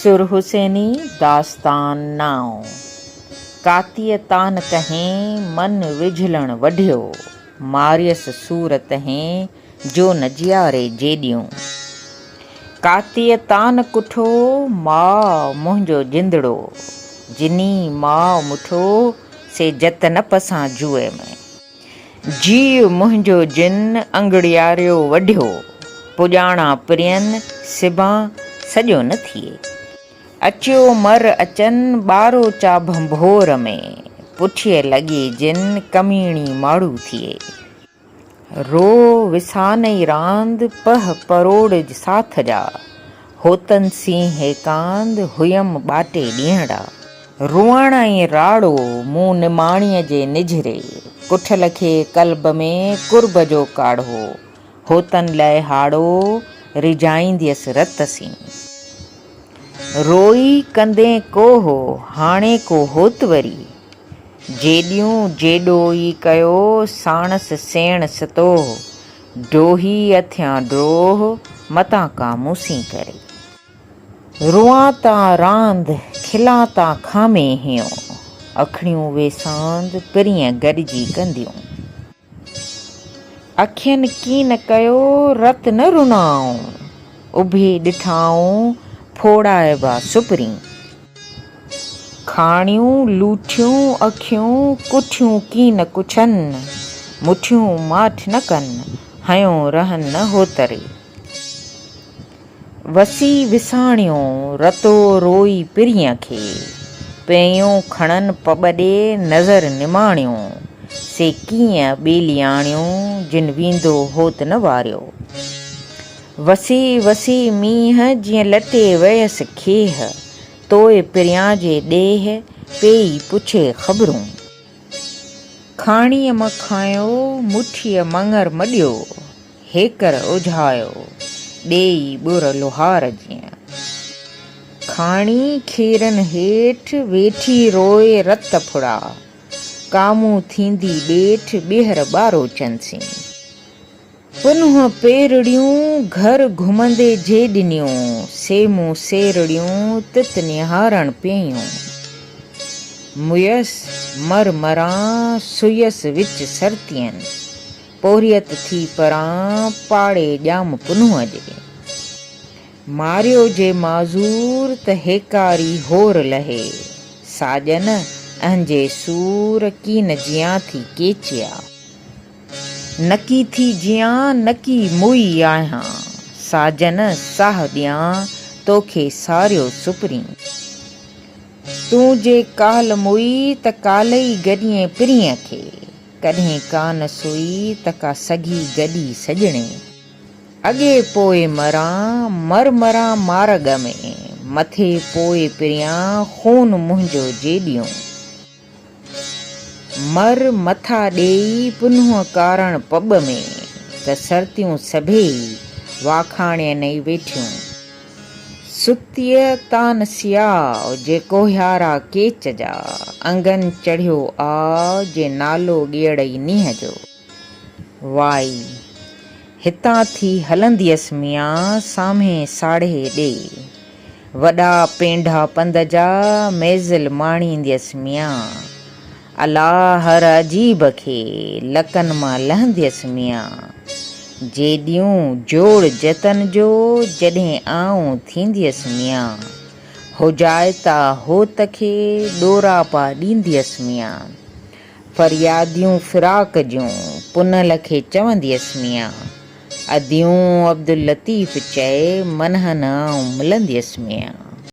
सुर हुसैनी दास्तान नाओ। कातीअ तान तहें मन विझलण वढियो, मारियस सूर तहें जो न जियारे जेॾियूं। कातीअ तान कुठो माउ मुंहिंजो जिंदड़ो, जिनी माउ मुठो से जत न पसां जुए में। जीउ मुंहिंजो जिन अंगड़ियारियो वढियो, पुॼाणा प्रियन सिबां सॼो न थिए। अचियो मर अचनि ॿारो चा भंभोर में, पुठीअ लॻे जिन कमीणी माड़ू थिए। रो विसानई रांद पह परोड़ साथ जा, होतन सिंह कांद हुयम ॿाटे ॾींहड़ा। रुअण ऐं राड़ो मूं निमाणीअ जे निझरे, कुठल खे कल्ब में कुर्ब जो काढ़ो, होतन लाइ हाड़ो रिझाईंदियसि रत सी। रोई कंदे कोहो हाणे को होत वरी, जेॾियूं जेॾो ई कयो साणस सेण सतोह, डोही अथियां ड्रोह मतां का मूसी करे। रुआं तां रांद खिलां तां खामे हियो, अखिणियूं वेसांद पिरीअ गॾिजी कंदियूं। अखियुनि कीन कयो रत न रुनाऊं, उभे ॾिठाऊं फोड़ाइबा सुपरी। खाणियूं लूठियूं अखियूं कुठियूं कीन कुछनि, मुठियूं माठ न कनि हयों रहनि न होतरे। वसी विसाणियो रतो रोई पिरीअ खे, पेयूं खणनि पॿॾे नज़र निमाणियूं, से कीअं ॿेलियाणियूं जिन वींदो होत न वारियो। वसी वसी मींहं जीअं लटे वयसि खेह, तोए पिरियां जे ॾेह पेई पुछे ख़बरूं। खाणीअ मखायो मुठीअ मङर मॾियो, हेकर उझायो ॾेई ॿुर लोहार जीअं। खाणी खेरनि हेठि वेठी रोए रत फुड़ा, कामूं थींदी ॾेठि ॿीहर ॿारो चंसी। पुनः पेरड़ियूं घर घुमंदे जे ॾिनियूं, सेमूं सेरड़ियूं तित निहारण पियूं। मुयस मर मरां सुयस विच सरतियन, पोरियत थी परां पाड़े ॼाम पुनूअ जे। मारियो जे माज़ूर त हेकारी होर लहे, साजन अहंजे सूर कीन जियां थी केचिया। नकी थी जियां नकी मुई आहियां, साजन साह ॾियां तोखे सारियो सुपरी। तूं जे काल मुई त कालई गॾिए पिरीअ खे, कॾहिं कान सुई त का सघी गॾी सॼणे। अॻे पोइ मरां मर मरां मारग में, मथे पोइ पिरियां खून मुंहिंजो जेॾियूं। मर मथा ॾेई पुनः कारण पॿ में, त सरतियूं सभेई वाखाणे नई वेठियूं। सुतीअ तान सियाओ जे कोहियारा केच जा, अंगनि चढ़ियो आ जे नालो ॻेड़ई नींहं जो। वाई हितां थी हलंदियसि मियां साम्हे साढ़े ॾे, वॾा पेंढा पंध जा मेज़िल माणींदियसि मियां। अला हर अजीब खे लकनि मां लहंदियसि मियां, जेॾियूं जोड़ जतन जो जॾहिं आऊं थींदियसि मियां। हुजाइता होत खे ॾोरा पा ॾींदियसि मियां, फरियादियूं फिराक जूं पुनल खे चवंदियसि मियां। अदियूं अब्दुल लतीफ़ चए मनहन आऊं मिलंदियसि मियां।